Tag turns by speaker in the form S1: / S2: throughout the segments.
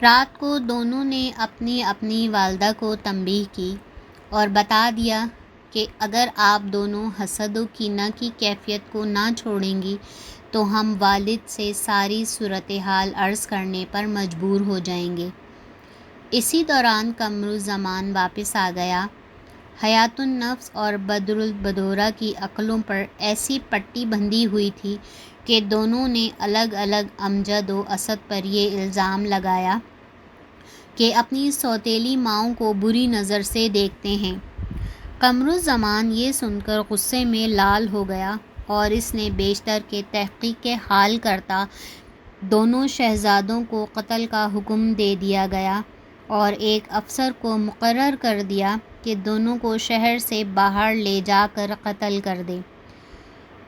S1: رات کو دونوں نے اپنی اپنی والدہ کو تنبیہ کی اور بتا دیا کہ اگر آپ دونوں حسد و کینہ کی کیفیت کو نہ چھوڑیں گی تو ہم والد سے ساری صورتحال عرض کرنے پر مجبور ہو جائیں گے۔ اسی دوران قمر الزمان واپس آ گیا۔ حیات النفس اور بدر البدورہ کی عقلوں پر ایسی پٹی بندھی ہوئی تھی کہ دونوں نے الگ الگ امجد و اسد پر یہ الزام لگایا کہ اپنی سوتیلی ماؤں کو بری نظر سے دیکھتے ہیں۔ قمر الزمان یہ سن کر غصے میں لال ہو گیا اور اس نے بیشتر کے تحقیق حال کرتا دونوں شہزادوں کو قتل کا حکم دے دیا گیا اور ایک افسر کو مقرر کر دیا کہ دونوں کو شہر سے باہر لے جا کر قتل کر دے۔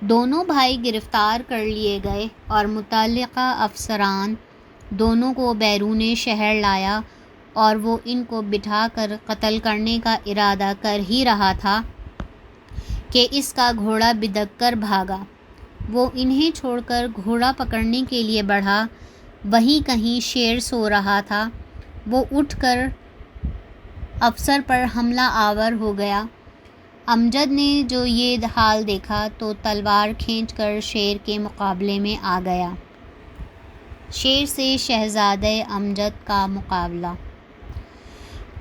S1: دونوں بھائی گرفتار کر لیے گئے اور متعلقہ افسران دونوں کو بیرون شہر لایا اور وہ ان کو بٹھا کر قتل کرنے کا ارادہ کر ہی رہا تھا کہ اس کا گھوڑا بدک کر بھاگا۔ وہ انہیں چھوڑ کر گھوڑا پکڑنے کے لیے بڑھا، وہیں کہیں شیر سو رہا تھا۔ وہ اٹھ کر افسر پر حملہ آور ہو گیا۔ امجد نے جو یہ حال دیکھا تو تلوار کھینچ کر شیر کے مقابلے میں آ گیا۔ شیر سے شہزادہ امجد کا مقابلہ۔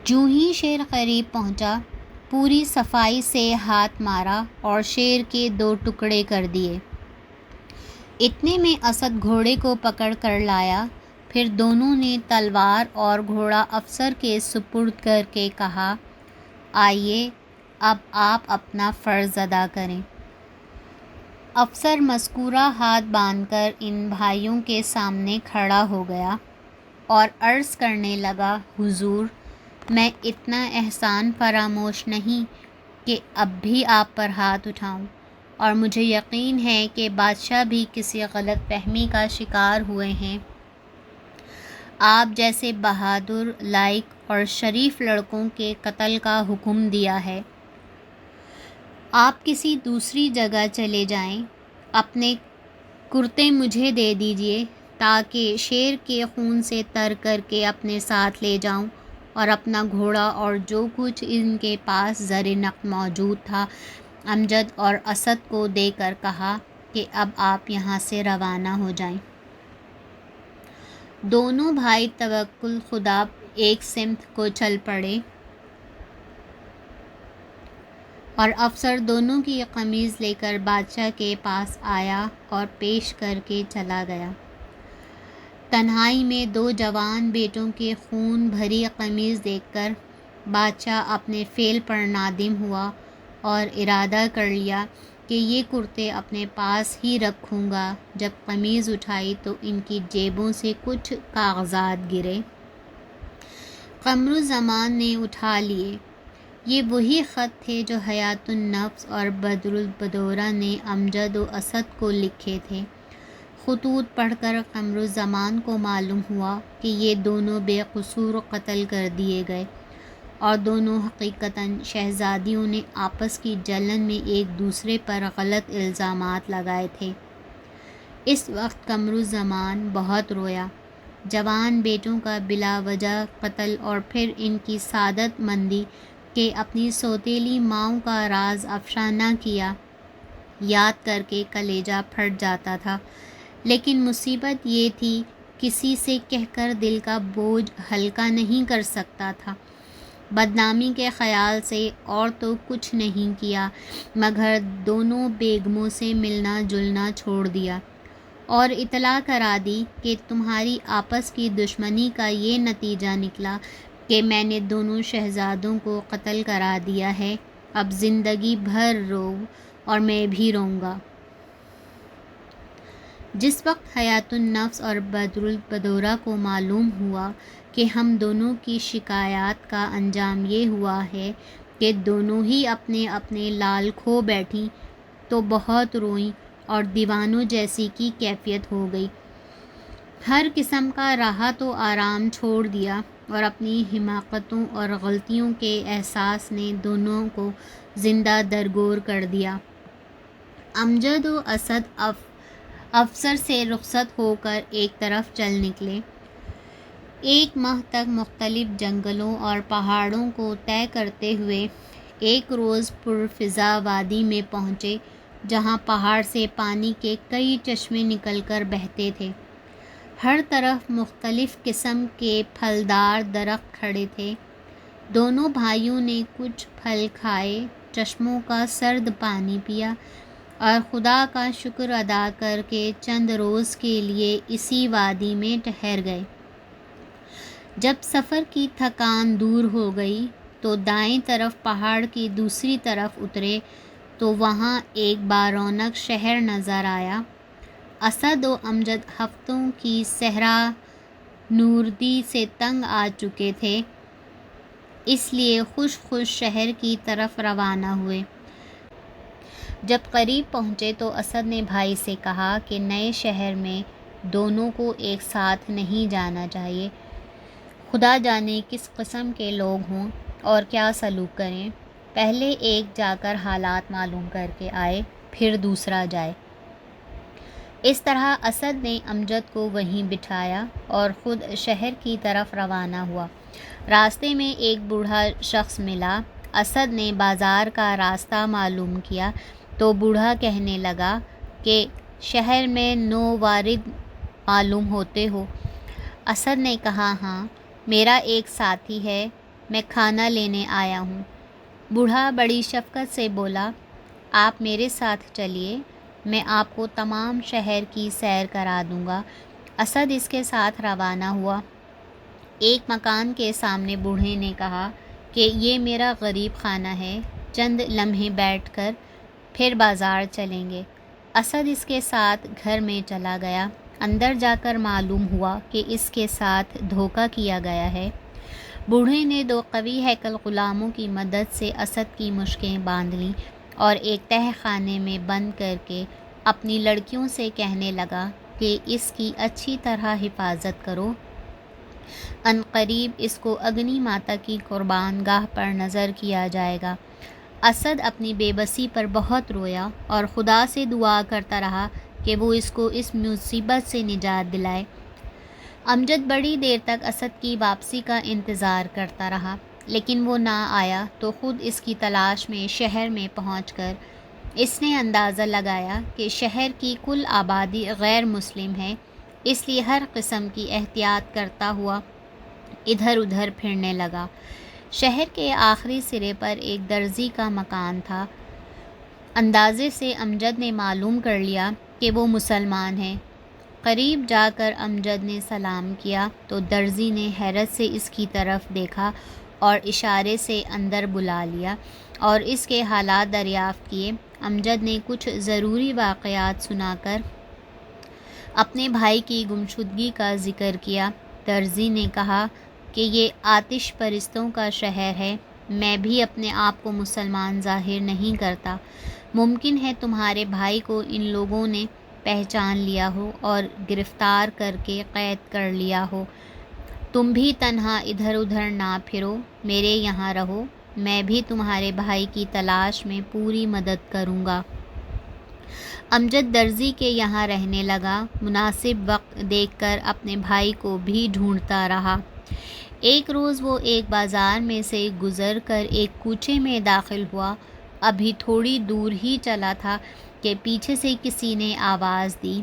S1: جوں ہی شیر قریب پہنچا، پوری صفائی سے ہاتھ مارا اور شیر کے 2 ٹکڑے کر دیے۔ اتنے میں اسد گھوڑے کو پکڑ کر لایا۔ پھر دونوں نے تلوار اور گھوڑا افسر کے سپرد کر کے کہا، آئیے اب آپ اپنا فرض ادا کریں۔ افسر مذکورہ ہاتھ باندھ کر ان بھائیوں کے سامنے کھڑا ہو گیا اور عرض کرنے لگا، حضور، میں اتنا احسان فراموش نہیں کہ اب بھی آپ پر ہاتھ اٹھاؤں، اور مجھے یقین ہے کہ بادشاہ بھی کسی غلط فہمی کا شکار ہوئے ہیں۔ آپ جیسے بہادر، لائق اور شریف لڑکوں کے قتل کا حکم دیا ہے۔ آپ کسی دوسری جگہ چلے جائیں، اپنے کرتے مجھے دے دیجیے تاکہ شیر کے خون سے تر کر کے اپنے ساتھ لے جاؤں، اور اپنا گھوڑا اور جو کچھ ان کے پاس زر نقد موجود تھا امجد اور اسد کو دے کر کہا کہ اب آپ یہاں سے روانہ ہو جائیں۔ دونوں بھائی توکل خدا ایک سمت کو چل پڑے اور افسر دونوں کی قمیض لے کر بادشاہ کے پاس آیا اور پیش کر کے چلا گیا۔ تنہائی میں 2 جوان بیٹوں کے خون بھری قمیض دیکھ کر بادشاہ اپنے فعل پر نادم ہوا اور ارادہ کر لیا کہ یہ کرتے اپنے پاس ہی رکھوں گا۔ جب قمیض اٹھائی تو ان کی جیبوں سے کچھ کاغذات گرے۔ قمر الزمان نے اٹھا لیے۔ یہ وہی خط تھے جو حیات النفس اور بدر البدورہ نے امجد و اسد کو لکھے تھے۔ خطوط پڑھ کر قمر الزمان کو معلوم ہوا کہ یہ دونوں بے قصور قتل کر دیے گئے اور دونوں حقیقتاً شہزادیوں نے آپس کی جلن میں ایک دوسرے پر غلط الزامات لگائے تھے۔ اس وقت قمر الزمان بہت رویا۔ جوان بیٹوں کا بلا وجہ قتل اور پھر ان کی سعادت مندی کہ اپنی سوتیلی ماؤں کا راز افشا نہ کیا یاد کر کے کلیجہ پھٹ جاتا تھا، لیکن مصیبت یہ تھی کسی سے کہہ کر دل کا بوجھ ہلکا نہیں کر سکتا تھا۔ بدنامی کے خیال سے اور تو کچھ نہیں کیا مگر دونوں بیگموں سے ملنا جلنا چھوڑ دیا اور اطلاع کرا دی کہ تمہاری آپس کی دشمنی کا یہ نتیجہ نکلا کہ میں نے دونوں شہزادوں کو قتل کرا دیا ہے، اب زندگی بھر رو اور میں بھی روں گا۔ جس وقت حیات النفس اور بدر البدورہ کو معلوم ہوا کہ ہم دونوں کی شکایات کا انجام یہ ہوا ہے کہ دونوں ہی اپنے اپنے لال کھو بیٹھیں، تو بہت روئیں اور دیوانوں جیسی کی کیفیت ہو گئی۔ ہر قسم کا راحت و آرام چھوڑ دیا اور اپنی حماقتوں اور غلطیوں کے احساس نے دونوں کو زندہ درگور کر دیا۔ امجد و اسد افسر سے رخصت ہو کر ایک طرف چل نکلے۔ ایک ماہ تک مختلف جنگلوں اور پہاڑوں کو طے کرتے ہوئے ایک روز پرفضا وادی میں پہنچے، جہاں پہاڑ سے پانی کے کئی چشمے نکل کر بہتے تھے۔ ہر طرف مختلف قسم کے پھلدار درخت کھڑے تھے۔ دونوں بھائیوں نے کچھ پھل کھائے، چشموں کا سرد پانی پیا اور خدا کا شکر ادا کر کے چند روز کے لیے اسی وادی میں ٹھہر گئے۔ جب سفر کی تھکان دور ہو گئی تو دائیں طرف پہاڑ کی دوسری طرف اترے تو وہاں ایک بارونق شہر نظر آیا۔ اسد و امجد ہفتوں کی صحرا نوردی سے تنگ آ چکے تھے، اس لیے خوش خوش شہر کی طرف روانہ ہوئے۔ جب قریب پہنچے تو اسد نے بھائی سے کہا کہ نئے شہر میں دونوں کو ایک ساتھ نہیں جانا چاہیے، خدا جانے کس قسم کے لوگ ہوں اور کیا سلوک کریں، پہلے ایک جا کر حالات معلوم کر کے آئے، پھر دوسرا جائے۔ اس طرح اسد نے امجد کو وہیں بٹھایا اور خود شہر کی طرف روانہ ہوا۔ راستے میں ایک بوڑھا شخص ملا۔ اسد نے بازار کا راستہ معلوم کیا تو بوڑھا کہنے لگا کہ شہر میں نو وارد معلوم ہوتے ہو؟ اسد نے کہا ہاں، میرا ایک ساتھی ہے، میں کھانا لینے آیا ہوں۔ بوڑھا بڑی شفقت سے بولا، آپ میرے ساتھ چلیے، میں آپ کو تمام شہر کی سیر کرا دوں گا۔ اسد اس کے ساتھ روانہ ہوا۔ ایک مکان کے سامنے بوڑھے نے کہا کہ یہ میرا غریب خانہ ہے، چند لمحے بیٹھ کر پھر بازار چلیں گے۔ اسد اس کے ساتھ گھر میں چلا گیا۔ اندر جا کر معلوم ہوا کہ اس کے ساتھ دھوکہ کیا گیا ہے۔ بوڑھے نے دو قوی ہیکل غلاموں کی مدد سے اسد کی مشکیں باندھ لیں اور ایک تہہ خانے میں بند کر کے اپنی لڑکیوں سے کہنے لگا کہ اس کی اچھی طرح حفاظت کرو، ان قریب اس کو اگنی ماتا کی قربان گاہ پر نظر کیا جائے گا۔ اسد اپنی بے بسی پر بہت رویا اور خدا سے دعا کرتا رہا کہ وہ اس کو اس مصیبت سے نجات دلائے۔ امجد بڑی دیر تک اسد کی واپسی کا انتظار کرتا رہا، لیکن وہ نہ آیا تو خود اس کی تلاش میں شہر میں پہنچ کر اس نے اندازہ لگایا کہ شہر کی کل آبادی غیر مسلم ہے، اس لیے ہر قسم کی احتیاط کرتا ہوا ادھر ادھر پھرنے لگا۔ شہر کے آخری سرے پر ایک درزی کا مکان تھا۔ اندازے سے امجد نے معلوم کر لیا کہ وہ مسلمان ہے۔ قریب جا کر امجد نے سلام کیا تو درزی نے حیرت سے اس کی طرف دیکھا اور اشارے سے اندر بلا لیا اور اس کے حالات دریافت کیے۔ امجد نے کچھ ضروری واقعات سنا کر اپنے بھائی کی گمشدگی کا ذکر کیا۔ درزی نے کہا کہ یہ آتش پرستوں کا شہر ہے، میں بھی اپنے آپ کو مسلمان ظاہر نہیں کرتا، ممکن ہے تمہارے بھائی کو ان لوگوں نے پہچان لیا ہو اور گرفتار کر کے قید کر لیا ہو۔ تم بھی تنہا ادھر ادھر نہ پھرو، میرے یہاں رہو، میں بھی تمہارے بھائی کی تلاش میں پوری مدد کروں گا۔ امجد درزی کے یہاں رہنے لگا، مناسب وقت دیکھ کر اپنے بھائی کو بھی ڈھونڈتا رہا۔ ایک روز وہ ایک بازار میں سے گزر کر ایک کوچے میں داخل ہوا۔ ابھی تھوڑی دور ہی چلا تھا کہ پیچھے سے کسی نے آواز دی۔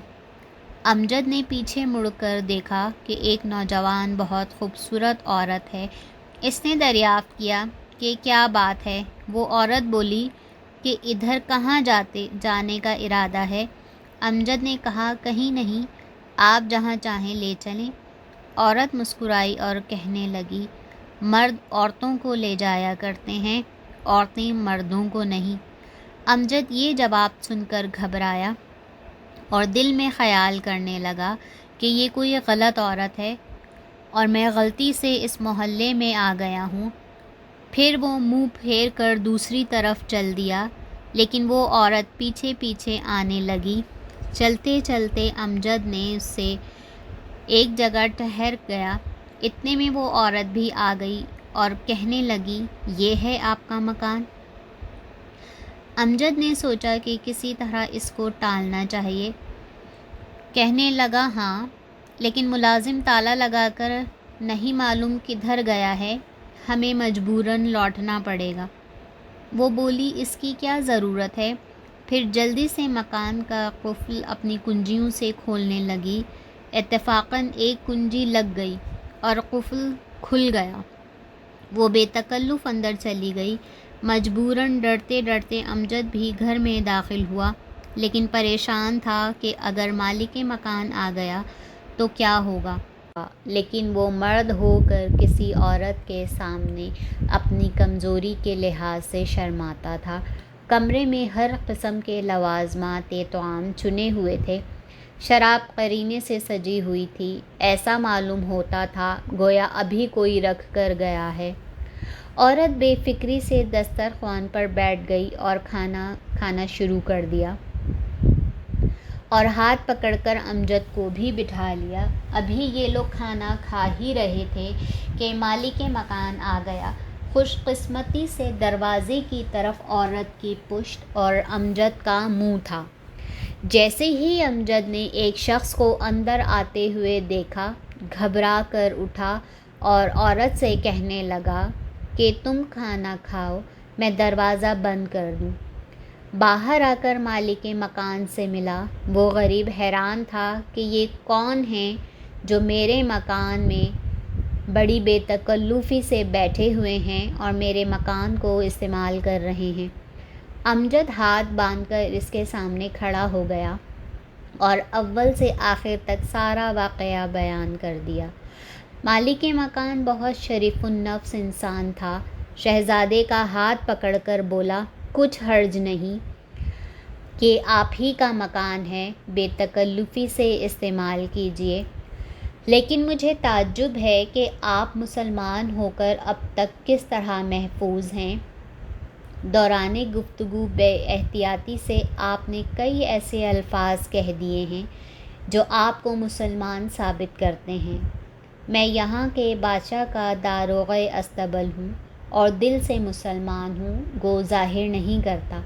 S1: امجد نے پیچھے مڑ کر دیکھا کہ ایک نوجوان بہت خوبصورت عورت ہے۔ اس نے دریافت کیا کہ کیا بات ہے۔ وہ عورت بولی کہ ادھر کہاں جانے کا ارادہ ہے؟ امجد نے کہا کہیں نہیں، آپ جہاں چاہیں لے چلیں۔ عورت مسکرائی اور کہنے لگی، مرد عورتوں کو لے جایا کرتے ہیں، عورتیں مردوں کو نہیں۔ امجد یہ جواب سن کر گھبرایا اور دل میں خیال کرنے لگا کہ یہ کوئی غلط عورت ہے اور میں غلطی سے اس محلے میں آ گیا ہوں۔ پھر وہ منہ پھیر کر دوسری طرف چل دیا، لیکن وہ عورت پیچھے پیچھے آنے لگی۔ چلتے چلتے امجد نے اس سے ایک جگہ ٹھہر گیا۔ اتنے میں وہ عورت بھی آ گئی اور کہنے لگی، یہ ہے آپ کا مکان؟ امجد نے سوچا کہ کسی طرح اس کو ٹالنا چاہیے۔ کہنے لگا ہاں، لیکن ملازم تالا لگا کر نہیں معلوم کدھر گیا ہے، ہمیں مجبوراً لوٹنا پڑے گا۔ وہ بولی اس کی کیا ضرورت ہے؟ پھر جلدی سے مکان کا قفل اپنی کنجیوں سے کھولنے لگی۔ اتفاقاً ایک کنجی لگ گئی اور قفل کھل گیا۔ وہ بے تکلف اندر چلی گئی۔ مجبوراً ڈرتے ڈرتے امجد بھی گھر میں داخل ہوا، لیکن پریشان تھا کہ اگر مالک مکان آ گیا تو کیا ہوگا۔ لیکن وہ مرد ہو کر کسی عورت کے سامنے اپنی کمزوری کے لحاظ سے شرماتا تھا۔ کمرے میں ہر قسم کے لوازمات طعام چنے ہوئے تھے۔ شراب قرینے سے سجی ہوئی تھی۔ ایسا معلوم ہوتا تھا گویا ابھی کوئی رکھ کر گیا ہے۔ عورت بے فکری سے دسترخوان پر بیٹھ گئی اور کھانا کھانا شروع کر دیا اور ہاتھ پکڑ کر امجد کو بھی بٹھا لیا۔ ابھی یہ لوگ کھانا کھا ہی رہے تھے کہ مالک مکان آ گیا۔ خوش قسمتی سے دروازے کی طرف عورت کی پشت اور امجد کا منہ تھا۔ جیسے ہی امجد نے ایک شخص کو اندر آتے ہوئے دیکھا، گھبرا کر اٹھا اور عورت سے کہنے لگا کہ تم کھانا کھاؤ، میں دروازہ بند کر دوں۔ باہر آ کر مالک مکان سے ملا۔ وہ غریب حیران تھا کہ یہ کون ہیں جو میرے مکان میں بڑی بے تکلفی سے بیٹھے ہوئے ہیں اور میرے مکان کو استعمال کر رہے ہیں۔ امجد ہاتھ باندھ کر اس کے سامنے کھڑا ہو گیا اور اول سے آخر تک سارا واقعہ بیان کر دیا۔ مالک مکان بہت شریف النفس انسان تھا۔ شہزادے کا ہاتھ پکڑ کر بولا، کچھ حرج نہیں کہ آپ ہی کا مکان ہے، بے تکلفی سے استعمال کیجیے، لیکن مجھے تعجب ہے کہ آپ مسلمان ہو کر اب تک کس طرح محفوظ ہیں۔ دوران گفتگو بے احتیاطی سے آپ نے کئی ایسے الفاظ کہہ دیے ہیں جو آپ کو مسلمان ثابت کرتے ہیں۔ میں یہاں کے بادشاہ کا داروغہ استبل ہوں اور دل سے مسلمان ہوں، گو ظاہر نہیں کرتا۔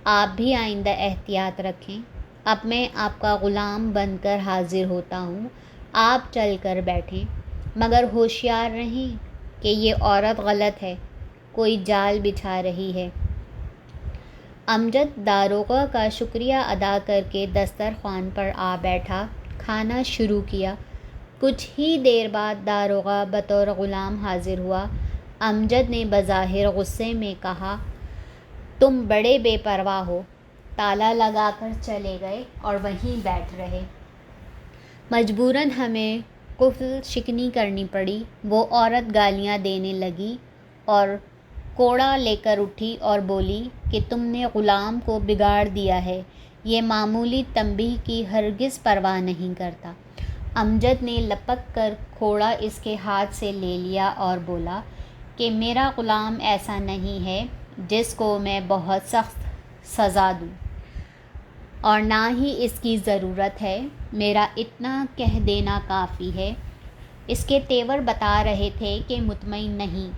S1: آپ بھی آئندہ احتیاط رکھیں۔ اب میں آپ کا غلام بن کر حاضر ہوتا ہوں، آپ چل کر بیٹھیں، مگر ہوشیار رہیں کہ یہ عورت غلط ہے، کوئی جال بچھا رہی ہے۔ امجد داروغہ کا شکریہ ادا کر کے دسترخوان پر آ بیٹھا، کھانا شروع کیا۔ کچھ ہی دیر بعد داروغہ بطور غلام حاضر ہوا۔ امجد نے بظاہر غصے میں کہا، تم بڑے بے پرواہ ہو۔ تالا لگا کر چلے گئے اور وہیں بیٹھ رہے۔ مجبوراً ہمیں قفل شکنی کرنی پڑی۔ وہ عورت گالیاں دینے لگی اور کوڑا لے کر اٹھی اور بولی کہ تم نے غلام کو بگاڑ دیا ہے، یہ معمولی تنبیہ کی ہرگز پرواہ نہیں کرتا۔ امجد نے لپک کر کوڑا اس کے ہاتھ سے لے لیا اور بولا کہ میرا غلام ایسا نہیں ہے جس کو میں بہت سخت سزا دوں، اور نہ ہی اس کی ضرورت ہے، میرا اتنا کہہ دینا کافی ہے۔ اس کے تیور بتا رہے تھے کہ مطمئن نہیں۔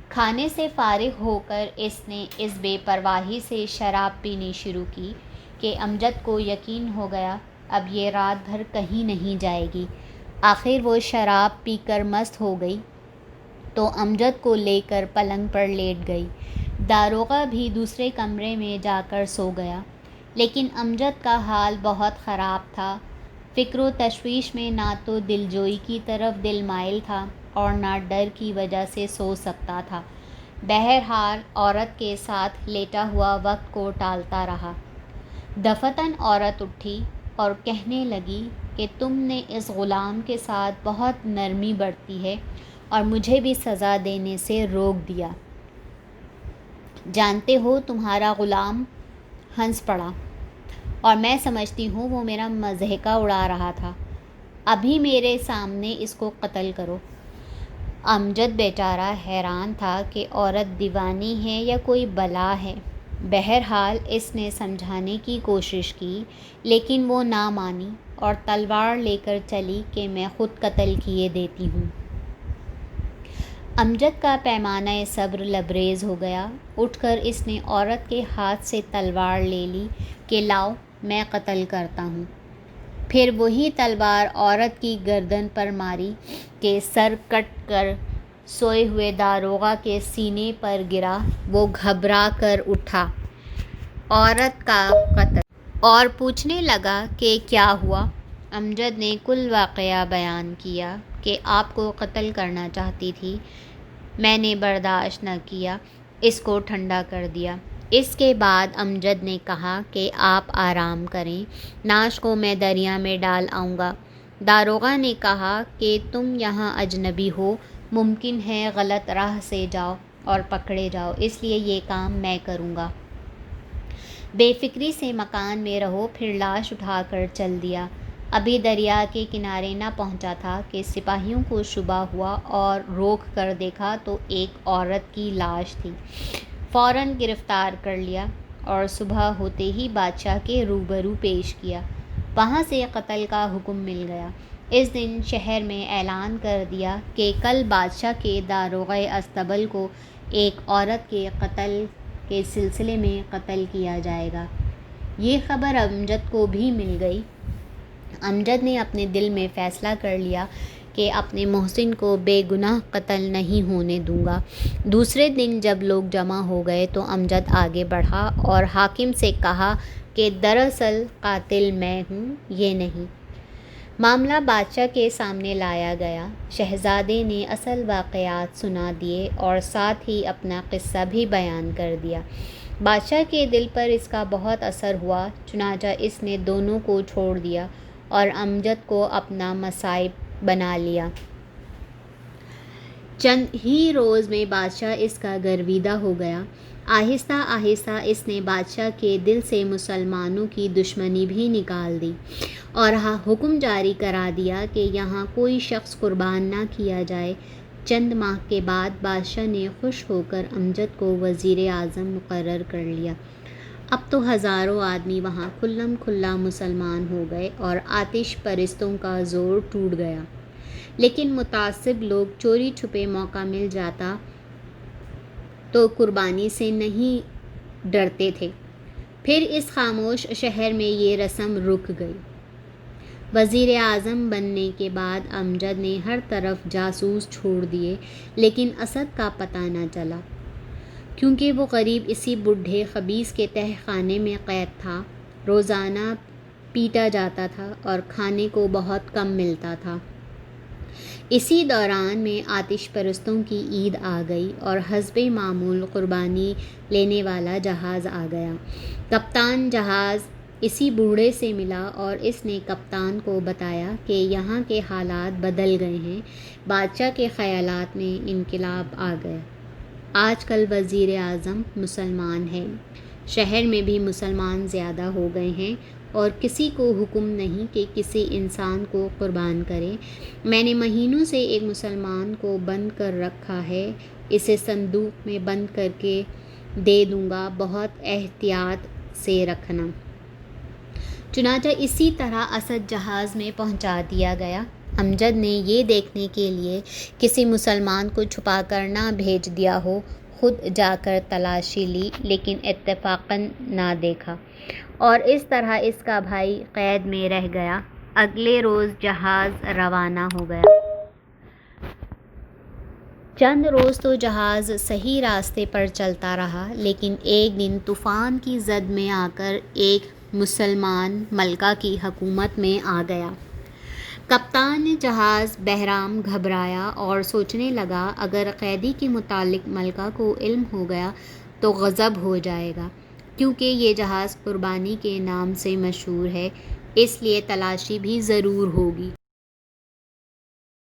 S1: کھانے سے فارغ ہو کر اس نے اس بے پرواہی سے شراب پینی شروع کی کہ امجد کو یقین ہو گیا اب یہ رات بھر کہیں نہیں جائے گی۔ آخر وہ شراب پی کر مست ہو گئی تو امجد کو لے کر پلنگ پر لیٹ گئی۔ داروغہ بھی دوسرے کمرے میں جا کر سو گیا، لیکن امجد کا حال بہت خراب تھا۔ فکر و تشویش میں نہ تو دلجوئی کی طرف دل مائل تھا اور نہ ڈر کی وجہ سے سو سکتا تھا۔ بہرحال عورت کے ساتھ لیٹا ہوا وقت کو ٹالتا رہا۔ دفتن عورت اٹھی اور کہنے لگی کہ تم نے اس غلام کے ساتھ بہت نرمی برتی ہے اور مجھے بھی سزا دینے سے روک دیا۔ جانتے ہو تمہارا غلام ہنس پڑا اور میں سمجھتی ہوں وہ میرا مضحکہ اڑا رہا تھا۔ ابھی میرے سامنے اس کو قتل کرو۔ امجد بیچارہ حیران تھا کہ عورت دیوانی ہے یا کوئی بلا ہے۔ بہرحال اس نے سمجھانے کی کوشش کی، لیکن وہ نہ مانی اور تلوار لے کر چلی کہ میں خود قتل کیے دیتی ہوں۔ امجد کا پیمانہ صبر لبریز ہو گیا۔ اٹھ کر اس نے عورت کے ہاتھ سے تلوار لے لی کہ لاؤ میں قتل کرتا ہوں۔ پھر وہی تلوار عورت کی گردن پر ماری کہ سر کٹ کر سوئے ہوئے داروغہ کے سینے پر گرا۔ وہ گھبرا کر اٹھا، عورت کا قتل، اور پوچھنے لگا کہ کیا ہوا؟ امجد نے کل واقعہ بیان کیا کہ آپ کو قتل کرنا چاہتی تھی، میں نے برداشت نہ کیا، اس کو ٹھنڈا کر دیا۔ اس کے بعد امجد نے کہا کہ آپ آرام کریں، نعش کو میں دریا میں ڈال آؤں گا۔ داروغہ نے کہا کہ تم یہاں اجنبی ہو، ممکن ہے غلط راہ سے جاؤ اور پکڑے جاؤ، اس لیے یہ کام میں کروں گا۔ بے فکری سے مکان میں رہو۔ پھر لاش اٹھا کر چل دیا۔ ابھی دریا کے کنارے نہ پہنچا تھا کہ سپاہیوں کو شبہ ہوا اور روک کر دیکھا تو ایک عورت کی لاش تھی۔ فوراً گرفتار کر لیا اور صبح ہوتے ہی بادشاہ کے روبرو پیش کیا۔ وہاں سے قتل کا حکم مل گیا۔ اس دن شہر میں اعلان کر دیا کہ کل بادشاہ کے داروغہ اسطبل کو ایک عورت کے قتل کے سلسلے میں قتل کیا جائے گا۔ یہ خبر امجد کو بھی مل گئی۔ امجد نے اپنے دل میں فیصلہ کر لیا کہ اپنے محسن کو بے گناہ قتل نہیں ہونے دوں گا۔ دوسرے دن جب لوگ جمع ہو گئے تو امجد آگے بڑھا اور حاکم سے کہا کہ دراصل قاتل میں ہوں، یہ نہیں۔ معاملہ بادشاہ کے سامنے لایا گیا۔ شہزادے نے اصل واقعات سنا دیے اور ساتھ ہی اپنا قصہ بھی بیان کر دیا۔ بادشاہ کے دل پر اس کا بہت اثر ہوا، چنانچہ اس نے دونوں کو چھوڑ دیا اور امجد کو اپنا مصائب بنا لیا۔ چند ہی روز میں بادشاہ اس کا گرویدہ ہو گیا۔ آہستہ آہستہ اس نے بادشاہ کے دل سے مسلمانوں کی دشمنی بھی نکال دی اور حکم جاری کرا دیا کہ یہاں کوئی شخص قربان نہ کیا جائے۔ چند ماہ کے بعد بادشاہ نے خوش ہو کر امجد کو وزیر اعظم مقرر کر لیا۔ اب تو ہزاروں آدمی وہاں کھلم کھلا مسلمان ہو گئے اور آتش پرستوں کا زور ٹوٹ گیا، لیکن متعصب لوگ چوری چھپے موقع مل جاتا تو قربانی سے نہیں ڈرتے تھے۔ پھر اس خاموش شہر میں یہ رسم رک گئی۔ وزیر اعظم بننے کے بعد امجد نے ہر طرف جاسوس چھوڑ دیے، لیکن اسد کا پتہ نہ چلا، کیونکہ وہ قریب اسی بڈھے خبیث کے تہہ خانے میں قید تھا۔ روزانہ پیٹا جاتا تھا اور کھانے کو بہت کم ملتا تھا۔ اسی دوران میں آتش پرستوں کی عید آ گئی اور حسب معمول قربانی لینے والا جہاز آ گیا۔ کپتان جہاز اسی بوڑھے سے ملا اور اس نے کپتان کو بتایا کہ یہاں کے حالات بدل گئے ہیں، بادشاہ کے خیالات میں انقلاب آ گیا۔ آج کل وزیر اعظم مسلمان ہے، شہر میں بھی مسلمان زیادہ ہو گئے ہیں اور کسی کو حکم نہیں کہ کسی انسان کو قربان کرے۔ میں نے مہینوں سے ایک مسلمان کو بند کر رکھا ہے، اسے صندوق میں بند کر کے دے دوں گا، بہت احتیاط سے رکھنا۔ چنانچہ اسی طرح اسد جہاز میں پہنچا دیا گیا۔ امجد نے یہ دیکھنے کے لیے کسی مسلمان کو چھپا کر نہ بھیج دیا ہو، خود جا کر تلاشی لی، لیکن اتفاقاً نہ دیکھا، اور اس طرح اس کا بھائی قید میں رہ گیا۔ اگلے روز جہاز روانہ ہو گیا۔ چند روز تو جہاز صحیح راستے پر چلتا رہا، لیکن ایک دن طوفان کی زد میں آ کر ایک مسلمان ملکہ کی حکومت میں آ گیا۔ کپتان جہاز بہرام گھبرایا اور سوچنے لگا اگر قیدی کے متعلق ملکہ کو علم ہو گیا تو غضب ہو جائے گا، کیونکہ یہ جہاز قربانی کے نام سے مشہور ہے، اس لیے تلاشی بھی ضرور ہوگی۔